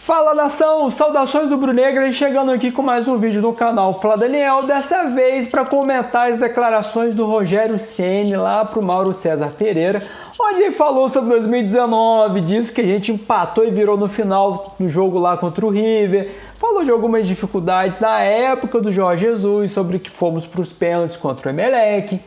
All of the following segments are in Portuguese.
Fala nação, saudações do Brunegra e chegando aqui com mais um vídeo no canal Fala Daniel, dessa vez para comentar as declarações do Rogério Ceni lá para o Mauro César Pereira, onde ele falou sobre 2019, disse que a gente empatou e virou no final do jogo lá contra o River, falou de algumas dificuldades na época do Jorge Jesus, sobre que fomos para os pênaltis contra o Emelec,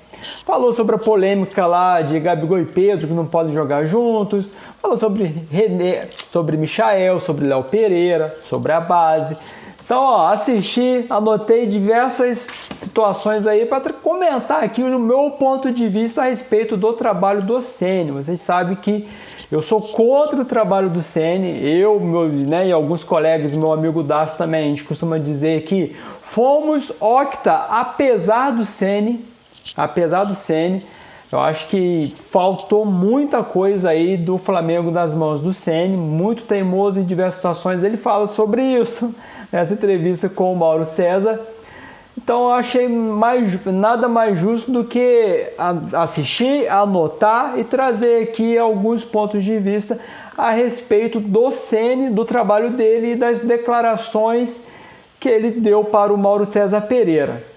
falou sobre a polêmica lá de Gabigol e Pedro que não podem jogar juntos, falou sobre René, sobre Michael, sobre Léo Pereira, sobre a base. Então, ó, assisti, anotei diversas situações aí para comentar aqui o meu ponto de vista a respeito do trabalho do Ceni. Vocês sabem que eu sou contra o trabalho do Ceni, e alguns colegas, meu amigo Daço também, a gente costuma dizer que fomos octa, apesar do Ceni, eu acho que faltou muita coisa aí do Flamengo nas mãos do Ceni, muito teimoso em diversas situações. Ele fala sobre isso nessa entrevista com o Mauro César. Então eu achei nada mais justo do que assistir, anotar e trazer aqui alguns pontos de vista a respeito do Ceni, do trabalho dele e das declarações que ele deu para o Mauro César Pereira.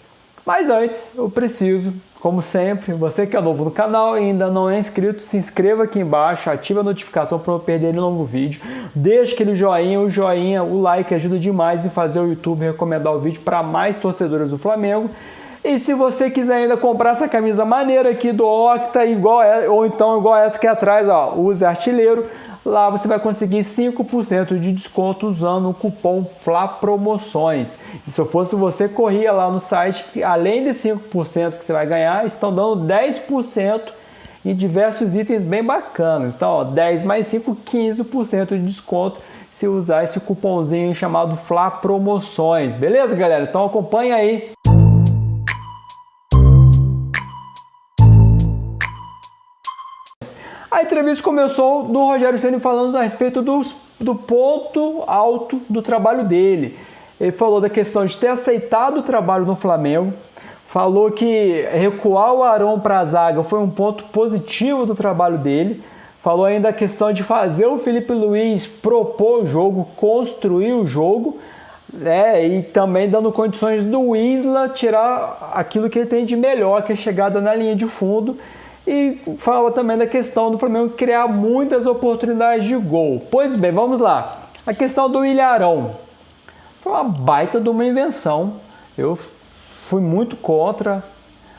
Mas antes, eu preciso, como sempre, você que é novo no canal e ainda não é inscrito, se inscreva aqui embaixo, ative a notificação para não perder nenhum novo vídeo, deixe aquele joinha, o like ajuda demais em fazer o YouTube recomendar o vídeo para mais torcedores do Flamengo. E se você quiser ainda comprar essa camisa maneira aqui do Octa, ou então igual essa aqui atrás, ó, Use Artilheiro, lá você vai conseguir 5% de desconto usando o cupom FLAPROMOções. E se eu fosse você, corria lá no site, que além de 5% que você vai ganhar, estão dando 10% em diversos itens bem bacanas. Então, ó, 10 mais 5, 15% de desconto se usar esse cupomzinho chamado FLAPROMOções. Beleza, galera? Então acompanha aí. A entrevista começou do Rogério Ceni falando a respeito do ponto alto do trabalho dele. Ele falou da questão de ter aceitado o trabalho no Flamengo, falou que recuar o Arão para a zaga foi um ponto positivo do trabalho dele, falou ainda a questão de fazer o Felipe Luiz propor o jogo, construir o jogo, e também dando condições do Isla tirar aquilo que ele tem de melhor, que é a chegada na linha de fundo. E fala também da questão do Flamengo criar muitas oportunidades de gol. Pois bem, vamos lá. A questão do Ilharão foi uma baita de uma invenção. Eu fui muito contra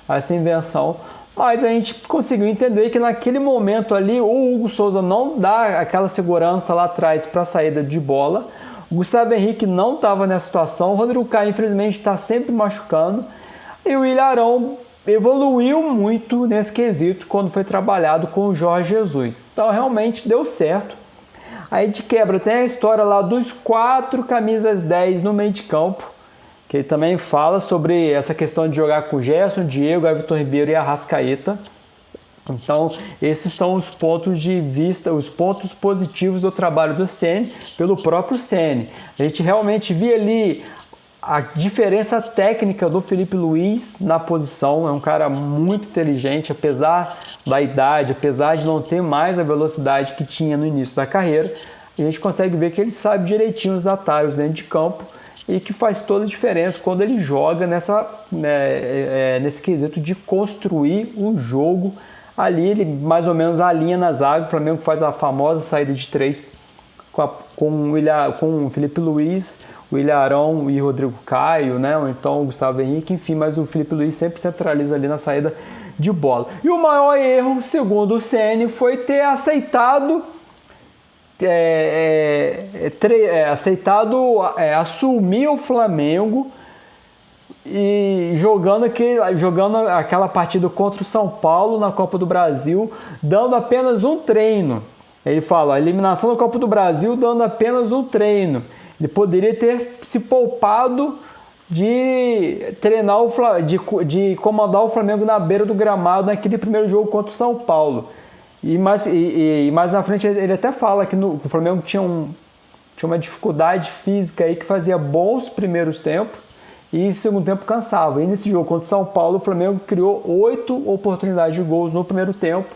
essa invenção, mas a gente conseguiu entender que naquele momento ali o Hugo Souza não dá aquela segurança lá atrás para a saída de bola. O Gustavo Henrique não estava nessa situação. O Rodrigo Caio, infelizmente, está sempre machucando. E o Ilharão evoluiu muito nesse quesito quando foi trabalhado com o Jorge Jesus. Então realmente deu certo. Aí de quebra tem a história lá dos 4 camisas 10 no meio de campo, que ele também fala sobre essa questão de jogar com o Gerson, Diego, Everton Ribeiro e Arrascaeta. Então esses são os pontos de vista, os pontos positivos do trabalho do Ceni, pelo próprio Ceni. A gente realmente via ali a diferença técnica do Felipe Luiz na posição. É um cara muito inteligente, apesar da idade, apesar de não ter mais a velocidade que tinha no início da carreira, a gente consegue ver que ele sabe direitinho os atalhos dentro de campo e que faz toda a diferença quando ele joga nesse quesito de construir o jogo ali. Ele mais ou menos alinha na zaga. O Flamengo faz a famosa saída de 3 com o Felipe Luiz, o Ilharão e o Rodrigo Caio, ou então o Gustavo Henrique, enfim, mas o Felipe Luiz sempre centraliza ali na saída de bola. E o maior erro, segundo o Ceni, foi ter aceitado assumir o Flamengo e jogando aquela partida contra o São Paulo na Copa do Brasil, dando apenas um treino. Ele fala, a eliminação da Copa do Brasil dando apenas um treino. Ele poderia ter se poupado de treinar de comandar o Flamengo na beira do gramado naquele primeiro jogo contra o São Paulo. E mais na frente ele até fala que o Flamengo tinha uma dificuldade física aí que fazia bons primeiros tempos e segundo tempo cansava. E nesse jogo contra o São Paulo o Flamengo criou 8 oportunidades de gols no primeiro tempo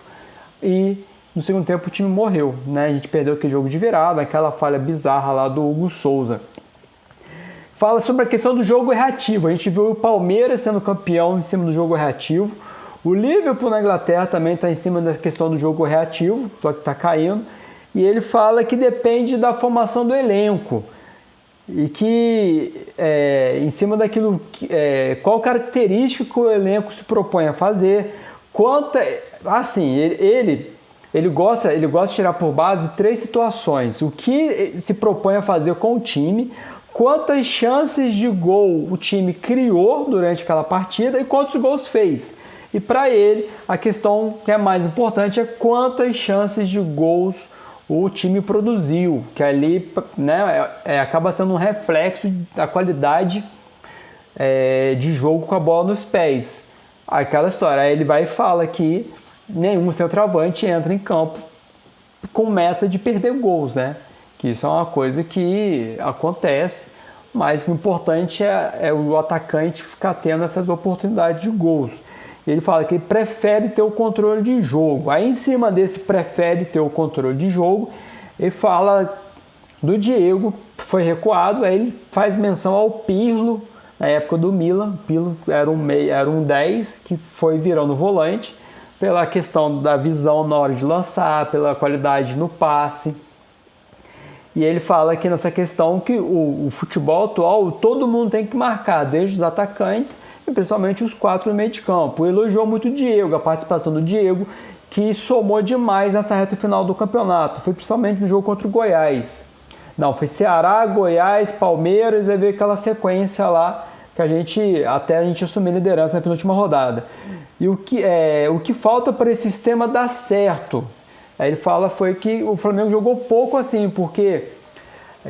e no segundo tempo o time morreu, né? A gente perdeu aquele jogo de virada, aquela falha bizarra lá do Hugo Souza. Fala sobre a questão do jogo reativo. A gente viu o Palmeiras sendo campeão em cima do jogo reativo. O Liverpool na Inglaterra também está em cima da questão do jogo reativo, só que está caindo. E ele fala que depende da formação do elenco. E que em cima daquilo, qual característica que o elenco se propõe a fazer. Assim, ele gosta de tirar por base 3 situações. O que se propõe a fazer com o time, quantas chances de gol o time criou durante aquela partida e quantos gols fez. E para ele, a questão que é mais importante é quantas chances de gols o time produziu, que ali, né, acaba sendo um reflexo da qualidade de jogo com a bola nos pés. Aquela história, aí ele vai e fala que nenhum centroavante entra em campo com meta de perder gols, né? Que isso é uma coisa que acontece, mas o importante é o atacante ficar tendo essas oportunidades de gols. Ele fala que ele prefere ter o controle de jogo. Aí, em cima desse prefere ter o controle de jogo, ele fala do Diego, que foi recuado. Aí ele faz menção ao Pirlo, na época do Milan. O Pirlo era um 10 que foi virando volante, pela questão da visão na hora de lançar, pela qualidade no passe. E ele fala aqui nessa questão que o futebol atual, todo mundo tem que marcar, desde os atacantes e principalmente os 4 no meio de campo. Elogiou muito o Diego, a participação do Diego, que somou demais nessa reta final do campeonato. Foi principalmente no jogo contra o Goiás. Não, foi Ceará, Goiás, Palmeiras, aí veio aquela sequência lá que a gente assumir liderança na penúltima rodada. E o que falta para esse sistema dar certo? Aí ele fala foi que o Flamengo jogou pouco assim, porque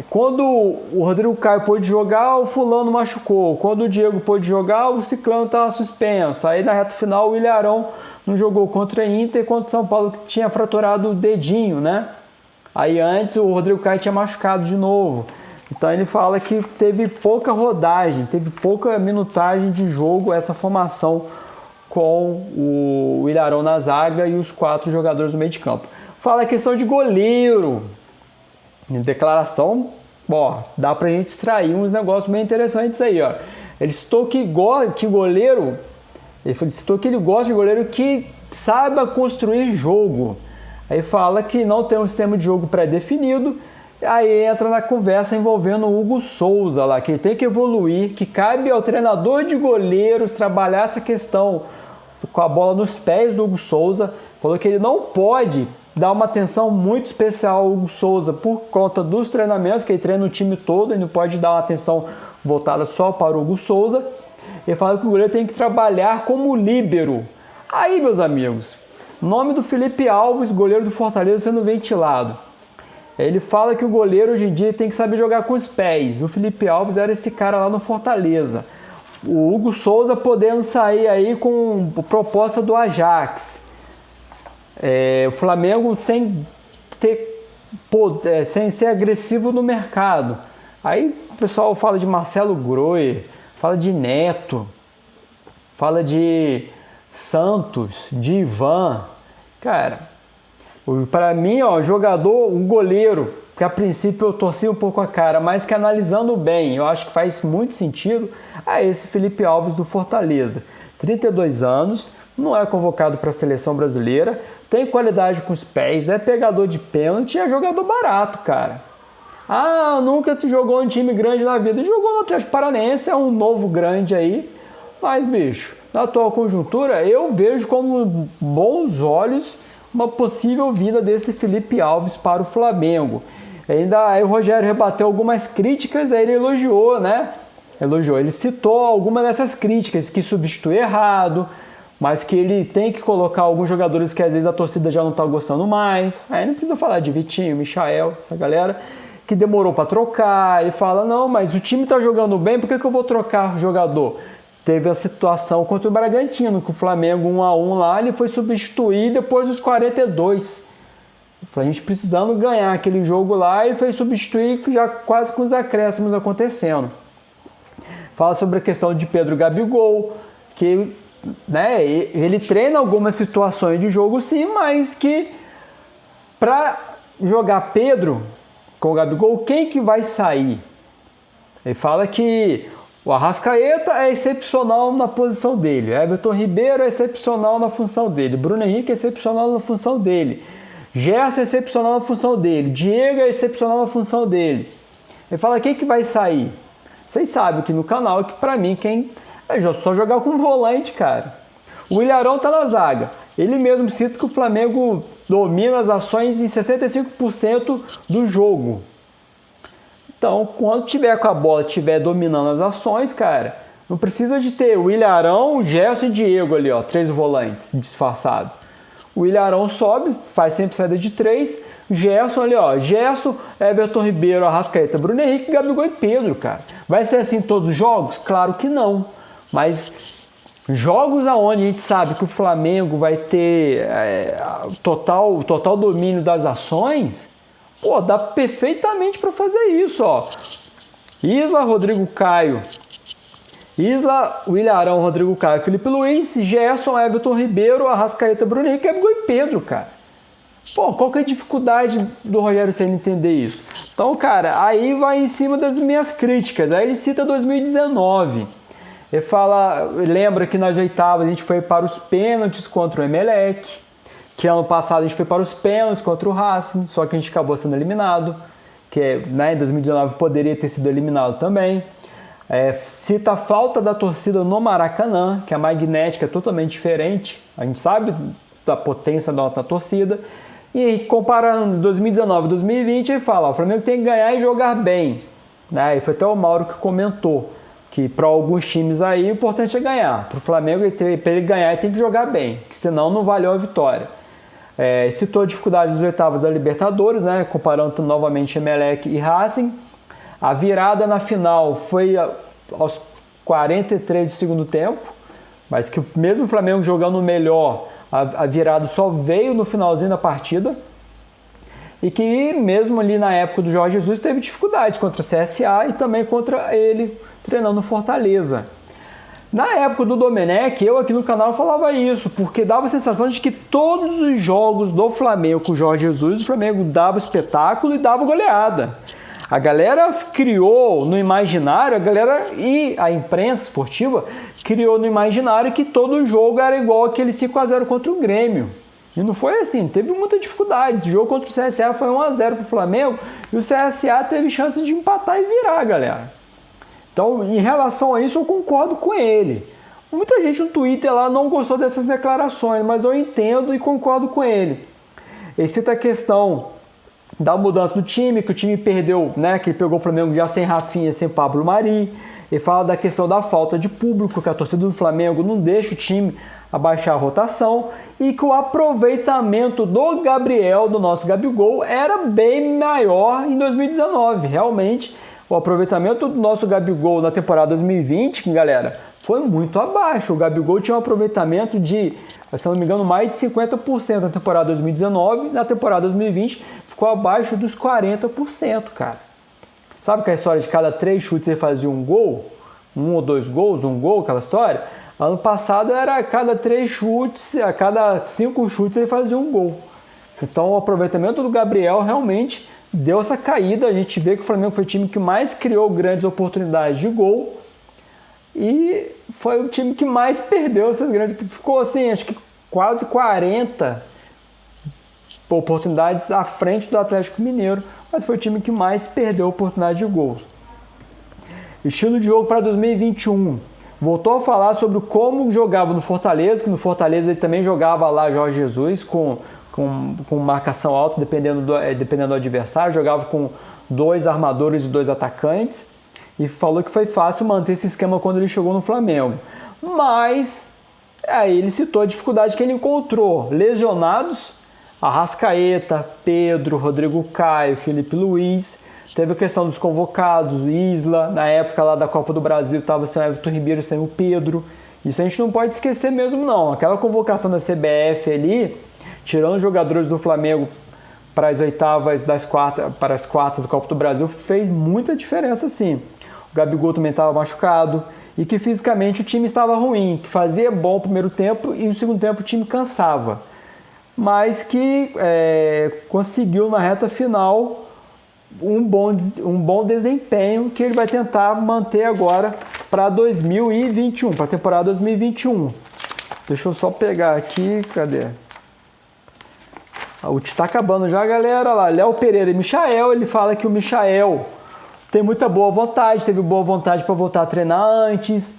quando o Rodrigo Caio pôde jogar, o fulano machucou. Quando o Diego pôde jogar, o ciclano estava suspenso. Aí na reta final o Ilharão não jogou contra a Inter, contra o São Paulo que tinha fraturado o dedinho, né? Aí antes o Rodrigo Caio tinha machucado de novo. Então ele fala que teve pouca rodagem, teve pouca minutagem de jogo essa formação com o Ilharão na zaga e os 4 jogadores no meio de campo. Fala a questão de goleiro. Em declaração, dá pra gente extrair uns negócios bem interessantes aí, ó. Ele citou que goleiro, ele citou que ele gosta de goleiro que saiba construir jogo. Aí fala que não tem um sistema de jogo pré-definido. Aí entra na conversa envolvendo o Hugo Souza lá, que ele tem que evoluir, que cabe ao treinador de goleiros trabalhar essa questão com a bola nos pés do Hugo Souza. Falou que ele não pode dar uma atenção muito especial ao Hugo Souza por conta dos treinamentos, que ele treina o time todo, ele não pode dar uma atenção voltada só para o Hugo Souza. Ele fala que o goleiro tem que trabalhar como líbero. Aí, meus amigos, nome do Felipe Alves, goleiro do Fortaleza, sendo ventilado. Ele fala que o goleiro hoje em dia tem que saber jogar com os pés. O Felipe Alves era esse cara lá no Fortaleza. O Hugo Souza podendo sair aí com proposta do Ajax. O Flamengo sem ser agressivo no mercado. Aí o pessoal fala de Marcelo Grohe, fala de Neto, fala de Santos, de Ivan. Cara, para mim, um goleiro, que a princípio eu torci um pouco a cara, mas que analisando bem, eu acho que faz muito sentido, esse Felipe Alves do Fortaleza. 32 anos, não é convocado para a seleção brasileira, tem qualidade com os pés, é pegador de pênalti, é jogador barato, cara. Nunca te jogou em time grande na vida. Jogou no Atlético Paranaense, é um novo grande aí. Mas, bicho, na atual conjuntura, eu vejo como bons olhos uma possível vinda desse Felipe Alves para o Flamengo. Aí o Rogério rebateu algumas críticas, aí ele elogiou, né? Ele citou algumas dessas críticas, que substitui errado, mas que ele tem que colocar alguns jogadores que às vezes a torcida já não está gostando mais. Aí não precisa falar de Vitinho, Michael, essa galera que demorou para trocar. Ele fala, não, mas o time está jogando bem, por que eu vou trocar o jogador? Teve a situação contra o Bragantino, que o Flamengo 1-1 lá, ele foi substituir depois dos 42. A gente precisando ganhar aquele jogo lá, ele foi substituir já quase com os acréscimos acontecendo. Fala sobre a questão de Pedro Gabigol, que ele treina algumas situações de jogo sim, mas que Para jogar Pedro com o Gabigol, quem que vai sair? Ele fala que o Arrascaeta é excepcional na posição dele, Everton Ribeiro é excepcional na função dele, Bruno Henrique é excepcional na função dele, Gerson é excepcional na função dele, Diego é excepcional na função dele. Ele fala quem que vai sair? Vocês sabem que no canal, que pra mim, quem é só jogar com volante, cara. O Ilharão tá na zaga. Ele mesmo cita que o Flamengo domina as ações em 65% do jogo. Então, quando tiver com a bola, tiver dominando as ações, cara, não precisa de ter o Ilharão, o Gerson e o Diego ali, ó, 3 volantes disfarçados. O Ilharão sobe, faz sempre saída de 3. Gerson ali, ó, Gerson, Everton Ribeiro, Arrascaeta, Bruno Henrique, Gabigol e Pedro, cara. Vai ser assim todos os jogos? Claro que não. Mas jogos aonde a gente sabe que o Flamengo vai ter total domínio das ações, pô, dá perfeitamente para fazer isso, ó. Isla, Rodrigo Caio. Isla, Ilharão, Rodrigo Caio, Felipe Luiz, Gerson, Everton Ribeiro, Arrascaeta, Bruno Henrique, Gabigol e Pedro, cara. Pô, qual que é a dificuldade do Rogério Ceni entender isso? Então, cara, aí vai em cima das minhas críticas. Aí ele cita 2019. Ele fala, lembra que nas oitavas a gente foi para os pênaltis contra o Emelec, que ano passado a gente foi para os pênaltis contra o Racing, só que a gente acabou sendo eliminado, que né, em 2019 poderia ter sido eliminado também. Cita a falta da torcida no Maracanã, que a magnética é totalmente diferente, a gente sabe da potência da nossa torcida. E comparando 2019 e 2020, ele fala, o Flamengo tem que ganhar e jogar bem. Né? E foi até o Mauro que comentou que para alguns times aí o importante é ganhar. Para o Flamengo, para ele ganhar, ele tem que jogar bem, que senão não valeu a vitória. Citou a dificuldade dos oitavas da Libertadores, né? Comparando novamente Emelec e Racing. A virada na final foi aos 43 do segundo tempo, mas que mesmo o Flamengo jogando melhor, a virada só veio no finalzinho da partida. E que mesmo ali na época do Jorge Jesus teve dificuldades contra o CSA e também contra ele treinando no Fortaleza. Na época do Domenech, eu aqui no canal falava isso, porque dava a sensação de que todos os jogos do Flamengo com o Jorge Jesus, o Flamengo dava espetáculo e dava goleada. A galera criou no imaginário, a imprensa esportiva criou no imaginário que todo jogo era igual aquele 5-0 contra o Grêmio. E não foi assim, teve muita dificuldade. Esse jogo contra o CSA foi 1-0 para o Flamengo e o CSA teve chance de empatar e virar, galera. Então, em relação a isso, eu concordo com ele. Muita gente no Twitter lá não gostou dessas declarações, mas eu entendo e concordo com ele. Ele cita a questão da mudança do time, que o time perdeu, né, que ele pegou o Flamengo já sem Rafinha, sem Pablo Mari. Ele fala da questão da falta de público, que a torcida do Flamengo não deixa o time abaixar a rotação e que o aproveitamento do Gabriel, do nosso Gabigol, era bem maior em 2019. Realmente, o aproveitamento do nosso Gabigol na temporada 2020, galera, foi muito abaixo. O Gabigol tinha um aproveitamento de, se não me engano, mais de 50% na temporada 2019. Na temporada 2020, ficou abaixo dos 40%, cara. Sabe que a história de cada 3 chutes ele fazia um gol? 1 ou 2 gols, um gol, aquela história? Ano passado era a cada 3 chutes, a cada 5 chutes ele fazia um gol. Então o aproveitamento do Gabriel realmente deu essa caída. A gente vê que o Flamengo foi o time que mais criou grandes oportunidades de gol e foi o time que mais perdeu essas grandes. Ficou assim, acho que quase 40 oportunidades à frente do Atlético Mineiro, mas foi o time que mais perdeu oportunidade de gols. Estilo de jogo para 2021. Voltou a falar sobre como jogava no Fortaleza, que no Fortaleza ele também jogava lá Jorge Jesus com marcação alta, dependendo do adversário, jogava com 2 armadores e 2 atacantes, e falou que foi fácil manter esse esquema quando ele chegou no Flamengo. Mas aí ele citou a dificuldade que ele encontrou: lesionados, Arrascaeta, Pedro, Rodrigo Caio, Felipe Luiz. Teve a questão dos convocados, Isla, na época lá da Copa do Brasil estava sem o Everton Ribeiro, sem o Pedro. Isso a gente não pode esquecer mesmo não. Aquela convocação da CBF ali, tirando os jogadores do Flamengo para as oitavas para as quartas da Copa do Brasil, fez muita diferença sim. O Gabigol também estava machucado e que fisicamente o time estava ruim, que fazia bom o primeiro tempo e no segundo tempo o time cansava. mas que conseguiu na reta final um bom desempenho que ele vai tentar manter agora para 2021, para a temporada 2021. Deixa eu só pegar aqui, cadê? O tá acabando já, galera. Lá, Léo Pereira e Michael, ele fala que o Michael tem muita boa vontade, teve boa vontade para voltar a treinar antes.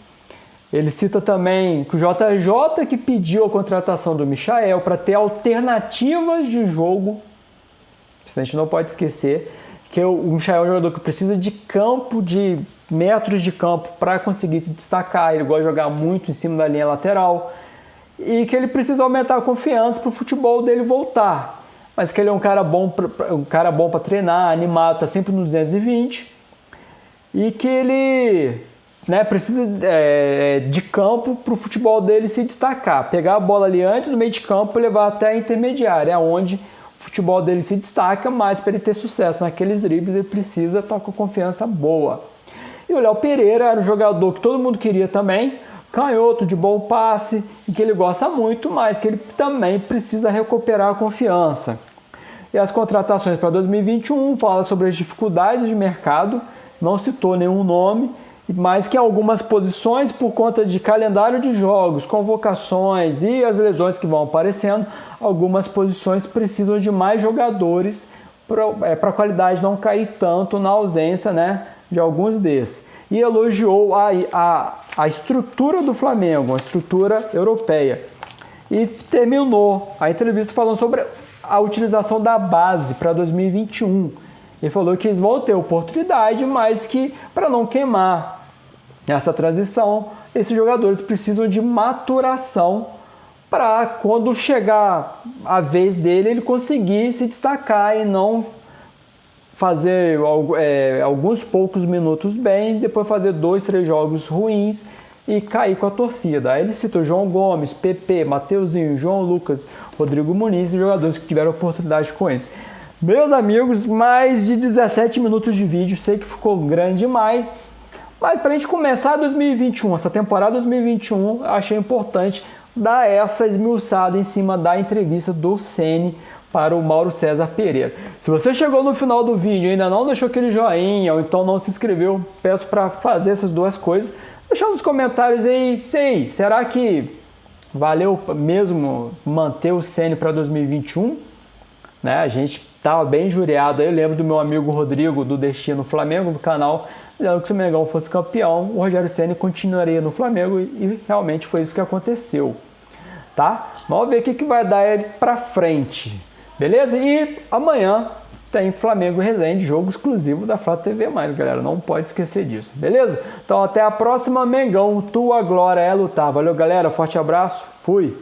Ele cita também que o JJ que pediu a contratação do Michael para ter alternativas de jogo. Isso a gente não pode esquecer, que o Michael é um jogador que precisa de campo, de metros de campo para conseguir se destacar. Ele gosta de jogar muito em cima da linha lateral. E que ele precisa aumentar a confiança para o futebol dele voltar. Mas que ele é um cara bom para treinar, animado, está sempre no 220. E que ele precisa de campo para o futebol dele se destacar. Pegar a bola ali antes do meio de campo e levar até a intermediária, onde o futebol dele se destaca, mas para ele ter sucesso naqueles dribles ele precisa estar com confiança boa. E o Léo Pereira era um jogador que todo mundo queria também, canhoto, de bom passe, e que ele gosta muito, mas que ele também precisa recuperar a confiança. E as contratações para 2021 fala sobre as dificuldades de mercado, não citou nenhum nome, mas que algumas posições, por conta de calendário de jogos, convocações e as lesões que vão aparecendo, algumas posições precisam de mais jogadores para a qualidade não cair tanto na ausência de alguns desses. E elogiou a estrutura do Flamengo, a estrutura europeia. E terminou a entrevista falando sobre a utilização da base para 2021. Ele falou que eles vão ter oportunidade, mas que para não queimar essa transição, esses jogadores precisam de maturação para quando chegar a vez dele, ele conseguir se destacar e não fazer alguns poucos minutos bem, depois fazer 2, 3 jogos ruins e cair com a torcida. Aí ele citou João Gomes, PP, Mateuzinho, João Lucas, Rodrigo Muniz, jogadores que tiveram oportunidade com eles. Meus amigos, mais de 17 minutos de vídeo, sei que ficou grande demais, mas para a gente começar 2021, essa temporada 2021, achei importante dar essa esmiuçada em cima da entrevista do Ceni para o Mauro César Pereira. Se você chegou no final do vídeo e ainda não deixou aquele joinha ou então não se inscreveu, peço para fazer essas duas coisas. Deixa nos comentários aí, será que valeu mesmo manter o Ceni para 2021? A gente estava bem injuriado. Eu lembro do meu amigo Rodrigo do Destino Flamengo do canal, dizendo que se o Mengão fosse campeão, o Rogério Ceni continuaria no Flamengo e realmente foi isso que aconteceu. Tá? Vamos ver o que vai dar ele para frente. Beleza? E amanhã tem Flamengo e Resende, jogo exclusivo da Flá TV+, galera. Não pode esquecer disso. Beleza? Então até a próxima, Mengão. Tua glória é lutar. Valeu, galera. Forte abraço. Fui.